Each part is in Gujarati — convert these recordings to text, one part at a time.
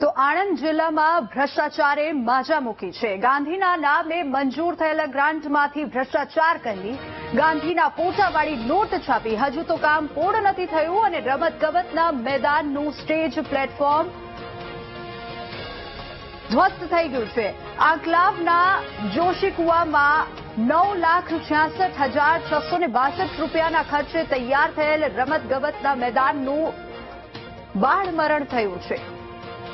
તો આણંદ જિલ્લામાં ભ્રષ્ટાચારે માજા મૂકી છે। ગાંધીના નામે મંજૂર થયેલા ગ્રાન્ટમાંથી ભ્રષ્ટાચાર કરી ગાંધીના ફોટાવાળી નોટ છાપી હજુ તો કામ પૂર્ણ નથી થયું અને રમતગમતના મેદાનનું સ્ટેજ પ્લેટફોર્મ ધ્વસ્ત થઈ ગયું છે। આંકલાવના જોશીકુવામાં 9,66,662 રૂપિયાના ખર્ચે તૈયાર થયેલ રમતગમતના મેદાનનું બાળમરણ થયું છે।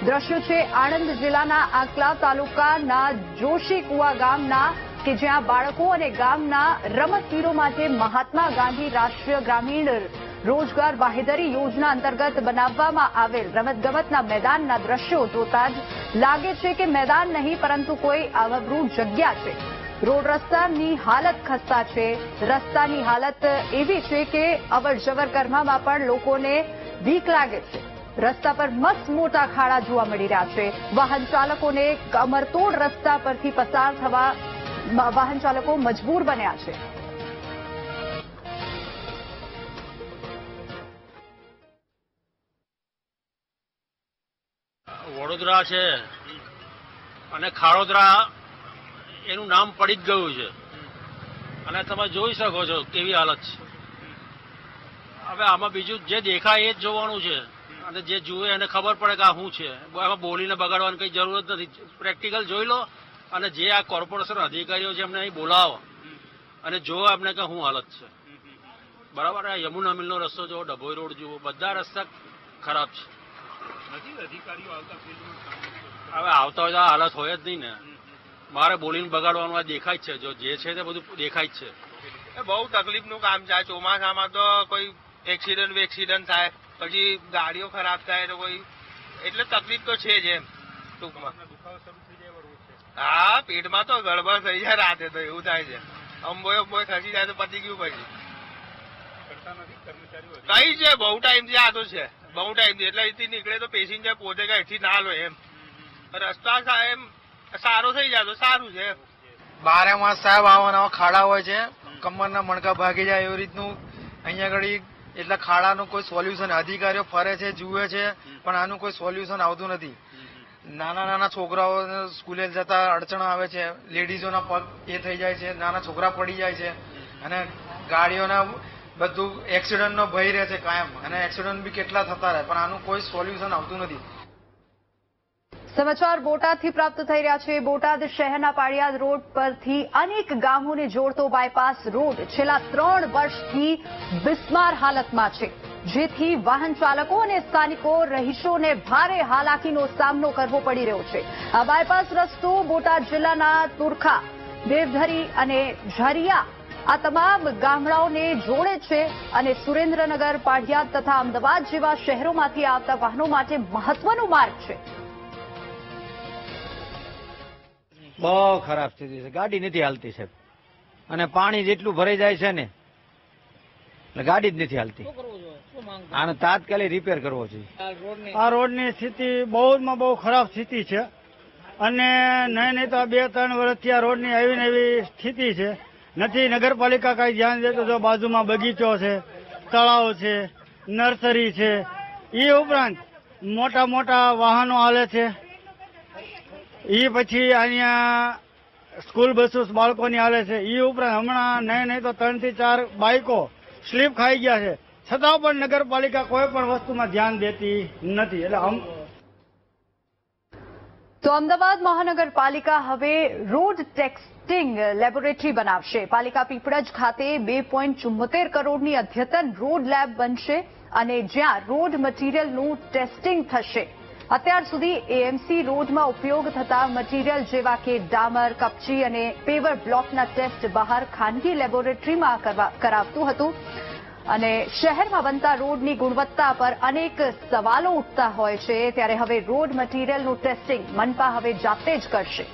દ્રશ્યો છે આણંદ જિલ્લાના આંકલાવ તાલુકાના જોશીકુવા ગામના કે જ્યાં બાળકો અને ગામના રમતવીરો માટે મહાત્મા ગાંધી રાષ્ટ્રીય ગ્રામીણ રોજગાર બાહેધરી યોજના અંતર્ગત બનાવવામાં આવેલ રમતગમતના મેદાનના દ્રશ્યો જોતા જ લાગે છે કે મેદાન નહીં પરંતુ કોઈ અવભૃત જગ્યા છે। રોડ રસ્તાની હાલત ખસ્તા છે। રસ્તાની હાલત એવી છે કે અવરજવર કરવામાં પણ લોકોને બીક લાગે છે। રસ્તા પર મસ્ત મોટા ખાડા જોવા મળી રહ્યા છે। વાહન ચાલકોને કમરતોડ રસ્તા પરથી પસાર થવા વાહન ચાલકો મજબૂર બન્યા છે। વડોદરા છે અને ખાડોદરા એનું નામ પડી જ ગયું છે અને તમે જોઈ શકો છો કેવી હાલત છે। હવે આમાં બીજું જે દેખાય એ જ જોવાનું છે અને જે જુએ એને ખબર પડે કે આ શું છે। એમાં બોલીને બગાડવાની કઈ જરૂર જ નથી। પ્રેક્ટિકલ જોઈ લો અને જે આ કોર્પોરેશન અધિકારીઓ છે એમને અહીં બોલાવો અને જો એમને કે શું હાલત છે। બરાબર, આ યમુના મિલનો રસ્તો જુઓ, ડભોઈ રોડ જુઓ, બધા રસ્તા ખરાબ છે। હવે આવતા હોય તો આ હાલત હોય જ નહીં ને। મારે બોલીને બગાડવાનું આ દેખાય જ છે। જો જે છે તે બધું દેખાય જ છે। બહુ તકલીફનું કામ છે। ચોમાસામાં તો કોઈ એક્સિડન્ટ થાય, પછી ગાડીઓ ખરાબ થાય તો કોઈ એટલે તકલીફ તો છે જ એમ ટૂંકમાં। હા, પેટમાં તો ગડબડ થઈ જાય રાતે તો એવું થાય છે। અંબોય ખસી જાય તો પતી ગયું પછી કઈ છે। બહુ ટાઈમથી આ તો છે, બહુ ટાઈમથી એટલે અહીંથી નીકળે તો પેસેન્જર પોતે કે અહીંથી ના લો એમ। રસ્તા એમ સારો થઈ જાય તો સારું છે। 12 માસ સાહેબ આવા ખાડા હોય છે, કમરના મણકા ભાગી જાય એવી રીતનું અહીંયા આગળ એટલે ખાડાનું કોઈ સોલ્યુશન અધિકારીઓ ફરે છે, જુએ છે પણ આનું કોઈ સોલ્યુશન આવતું નથી। નાના છોકરાઓ સ્કૂલે જતા અડચણ આવે છે, લેડીઝોના પગ એ થઈ જાય છે, નાના છોકરા પડી જાય છે અને ગાડીઓના બધું એક્સિડન્ટનો ભય રહે છે કાયમ અને એક્સિડન્ટ બી કેટલા થતા રહે પણ આનું કોઈ સોલ્યુશન આવતું નથી। સમાચાર બોટાદથી પ્રાપ્ત થઈ રહ્યા છે। બોટાદ શહેરના પાળિયાદ રોડ પરથી અનેક ગામોને જોડતો બાયપાસ રોડ છેલ્લા 3 વર્ષથી બિસ્માર હાલતમાં છે, જેથી વાહન ચાલકો અને સ્થાનિકો રહીશોને ભારે હાલાકીનો સામનો કરવો પડી રહ્યો છે। આ બાયપાસ રસ્તો બોટાદ જિલ્લાના તુરખા, દેવધરી અને ઝરિયા આ તમામ ગામડાઓને જોડે છે અને સુરેન્દ્રનગર, પાળિયાદ તથા અમદાવાદ જેવા શહેરોમાંથી આવતા વાહનો માટે મહત્વનો માર્ગ છે। બહુ ખરાબ સ્થિતિ છે। ગાડી નથી હાલતી સાહેબ અને પાણી જેટલું ભરાઈ જાય છે ને એટલે ગાડી જ નથી હાલતી। આને તાત્કાલિક રિપેર કરવો જોઈએ। આ રોડની સ્થિતિ બહુમાં બહુ ખરાબ સ્થિતિ છે અને નહીં તો 2-3 વર્ષથી આ રોડની એવી ને એવી સ્થિતિ છે। નથી નગરપાલિકા કઈ ધ્યાન દેતો। જો બાજુમાં બગીચો છે, તળાવ છે, નર્સરી છે, એ ઉપરાંત મોટા વાહનો હાલે છે। એ પછી અહીંયા સ્કૂલ બસો બાળકોની હાલે છે। એ ઉપરાંત હમણાં નહીં તો 3 થી 4 બાઇકો સ્લીપ ખાઈ ગયા છે, છતાં પણ નગરપાલિકા કોઈ પણ વસ્તુમાં ધ્યાન દેતી નથી। એટલે તો અમદાવાદ મહાનગરપાલિકા હવે રોડ ટેસ્ટિંગ લેબોરેટરી બનાવશે। પાલિકા પીપળજ ખાતે 2.74 કરોડની અદ્યતન રોડ લેબ બનશે અને જ્યાં રોડ મટીરીયલનું ટેસ્ટિંગ થશે। અત્યાર સુધી એએમસી રોડમાં ઉપયોગ થતા મટીરીયલ જેવા કે ડામર, કપચી અને પેવર બ્લોકના ટેસ્ટ બહાર ખાનગી લેબોરેટરીમાં કરાવતું હતું અને શહેરમાં બનતા રોડની ગુણવત્તા પર અનેક સવાલો ઉઠતા હોય છે, ત્યારે હવે રોડ મટીરીયલનું ટેસ્ટિંગ મનપા હવે જાતે જ કરશે।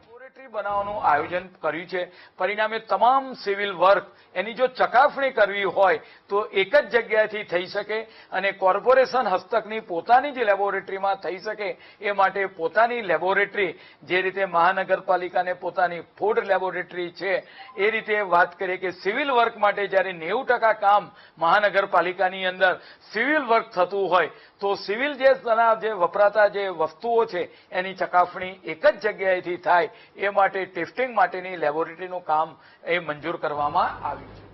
લેબોરેટરી બનાવવાનું આયોજન કર્યું છે. પરિણામે તમામ સિવિલ વર્ક એની જો ચકાસણી કરવી હોય તો એક જ જગ્યાએથી થઈ શકે અને કોર્પોરેશન હસ્તકની પોતાની જ લેબોરેટરીમાં થઈ શકે એ માટે પોતાની લેબોરેટરી, જે રીતે મહાનગરપાલિકાને પોતાની ફૂડ લેબોરેટરી છે, એ રીતે વાત કરીએ કે સિવિલ વર્ક માટે જ્યારે 90% કામ મહાનગરપાલિકાની અંદર સિવિલ વર્ક થતું હોય તો સિવિલ જે વપરાતા જે વસ્તુઓ છે એની ચકાસણી એક જ જગ્યાએથી થાય એ માટે ટેસ્ટિંગ માટેની લેબોરેટરીનું કામ એ મંજૂર કરવામાં આવ્યું છે.